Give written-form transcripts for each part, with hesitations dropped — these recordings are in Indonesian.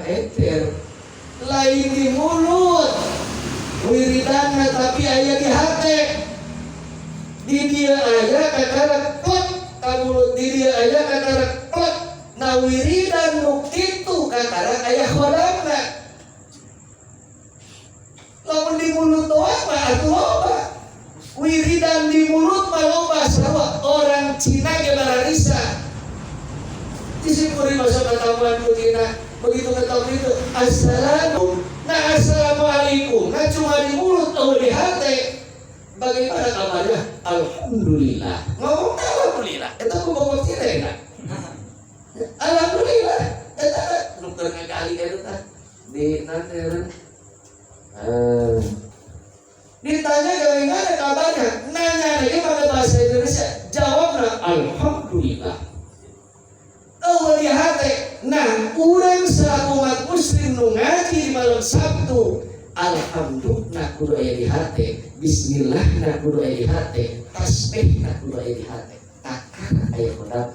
ecer. Lain di mulut wiridanna tapi aya di hate. Di dia aya kakara klek ka mulut, di dia aya kakara klek. Na wiridan nu kitu kakara aya khodamna. Lamun di mulut doang mah atuh loba. Wiridan di mulut mah loba sarua orang Cina ge bararisa. Disipuri masa katamuan begina, begitu ketahuan itu assalamu. Nah assalamualaikum, nah cuma di mulut atau di hati. Bagaimana kabarnya? Alhamdulillah. Ngomong alhamdulillah. Itu aku bawa kira enggak? Alhamdulillah. Itu dokter kali itu kan di nanti. Ditanya bagaimana kabarnya? Nanya lagi pakai bahasa Indonesia. Jawabnya alhamdulillah. Oh di hati. Nah, urang selaku umat muslim nu ngaji di malam Sabtu, alhamdulillah kudu aya di hati, bismillah na kudu aya di hati, tasbih na kudu aya di hati. Takar aya kodam.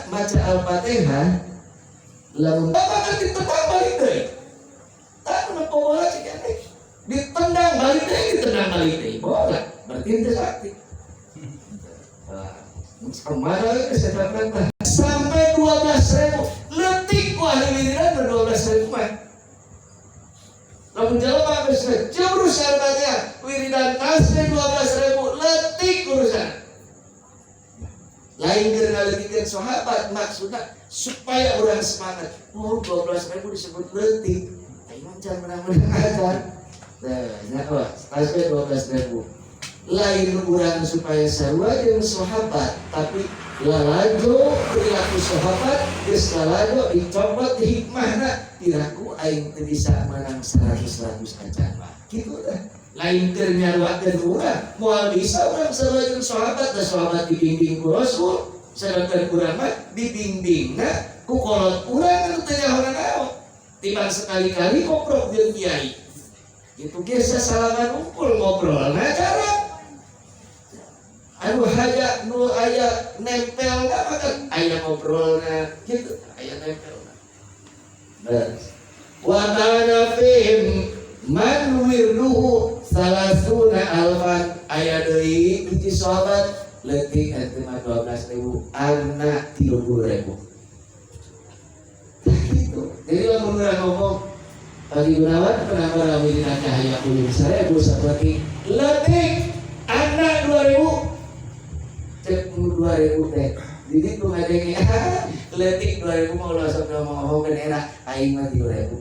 Baca Al-Fatihah lamun bakal ditendang balik deui. Tak pernah bola sih kan. Ditendang balik deui, ditendang balik deui. Bola berarti itu sakti. Kemana kesadaran sampai 12.000 letik ku ahli wiridan 12.000 mah. Lamun jalan habis jebrus Al-Fatihah wiridan tasbih 12.000 letik urusan. Lain keur ngaleutikeun sahabat maksudna supaya orang semangat. Oh 12.000 disebut letik. Aing jangan menang-menang aja. Nah, tasbih 12.000. Lain urang supaya sarua jeung sahabat tapi lalajo perilaku sahabat geus lalajo dicopot di hikmahna piraku aing teu bisa menang 100 acan mah kitu dah. Lain keur nyaruakeun urang moal bisa urang sarua jeung sahabat da sahabat dibimbing ku Rasul sedangkan urang mah dibimbingna ku kolot urang anu teu nyaho naon timbang sekali-kali ngobrol jeung kiai kitu ge sasalangan unggul ngobrolna jarang. Anu haja nu aya nempel kan aya ngobrolna gitu aya nempelna. Beres. Wa kana fihim man wirduhu salasuna alfan aya deui hiji sahabat leutik ente mah 12.000 anak 30.000. Tah gitu. Jadi lamun urang ngomong Pagi Gunawan pernah merawirinan cahaya kuning saya saperti leutik anak 2.000 cek 2.000 teh. Jadi ku ngadenge leutik 2.000 mau langsung ngomong enak aing mah 3.000.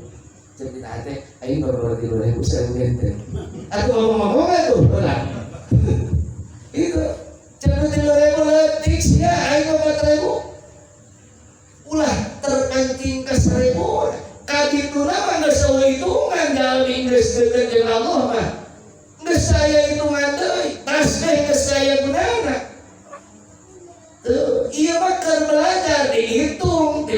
Cek di teh aing baru 3.000 saya teh. Aku ngomong atuh ulah. Itu cek 3.000 leutik sia aing 4.000. Ulah terpancing ke 1.000. Kadituna mah geus hitungan jalmi geus deukeut jeung Allah mah. Geus saya hitungan deui, tasbih geus saya gunana. Iya mah keur belajar dihitung 33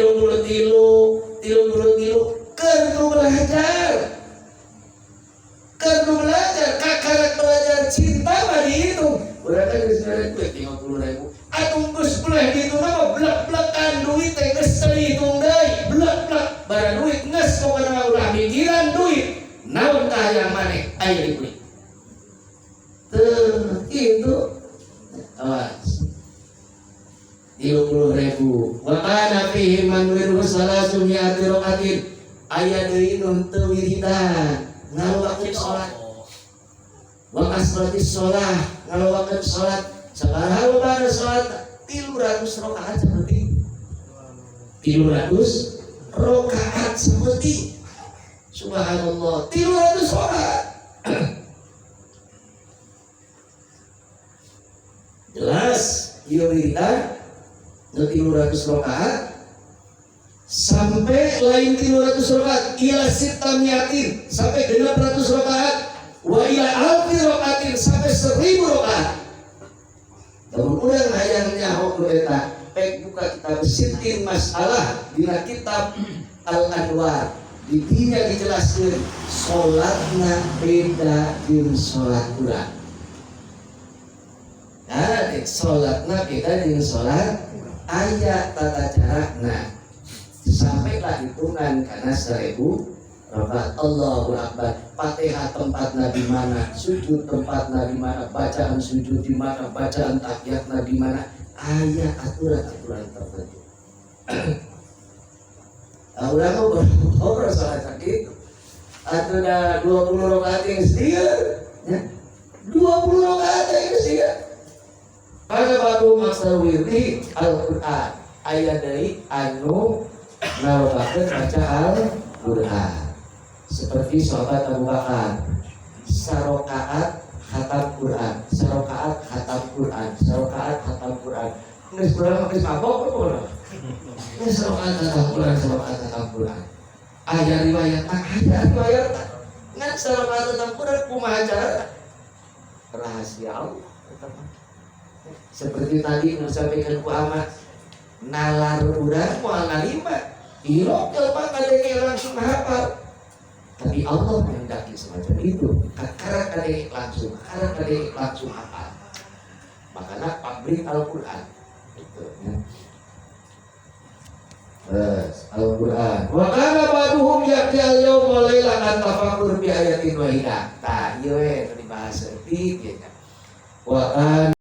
keur belajar kakak belajar cinta mah dihitung urang kan geus duit 50.000 atuh geus boleh dihitung mah blek-blekan duit teh geus dihitung deui blek-blek bara duit geus pokona ulah mikiran duit naon tah yang maneh aya di kulit teu kitu awas 30.000. Wa kana fihi man wirhu salasu mi'ati raqatin. Aya deui nu teu wiridan, ngaluakeun salat. Wa kasratis shalah, ngaluakeun salat. Sabaraha rubana salat 300 rakaat seperti 300 rakaat seperti subhanallah 300 rakaat. Jelas ieu wiridan 300 rakaat sampai lain 300 rakaat ila sitamiatin sampai 600 rakaat wa ila alfi rakaatin sampai 1000 rakaat. Namun urang hayang nyaho nu eta pek buka kitab Sittin Masalah dina kitab Al-Anwar di dinya dijelaskeun salatna beda jeung salat urang. Nah, salatna beda jeung salat aya tata carana sampailah hitungan karena 1000 rakaat. Allahu Akbar. Fatihah tempatnya di mana, sujud tempatnya di mana, bacaan sujud di mana, bacaan tahiyatnya di mana, ayat aturan tertentu. Udah ngobrol soal sakit. Atau dah 20 rakaat yang setia, 20 rakaat yang setia. Pada baru masa wirdi Al-Quran ayat dari anu narobakeun baca Al-Quran seperti sahabat Abu Bakar sarokaat khatam Quran, sarokaat khatam Quran, sarokaat khatam Quran. Nggak seberapa nggak mabok apa? Nggak sarokaat khatam Quran, sarokaat khatam Quran. Ayat riwayat nggak sarokaat khatam Quran kumaha cara rahasia Allah. Seperti tadi menyampaikan ku amat nalar urang moal nalima ilok jelema kadenge langsung hafal. Tapi Allah menghendaki semacam itu. Karena kadenge langsung hafal. Makanya pabrik Al-Quran itu ya. Al-Quran. Wa kana ba'duhum yaqti al-yawma wa lailan an tafakkur bi ayatin wahidah. Tah ieu we dibahas eutik ya. Wa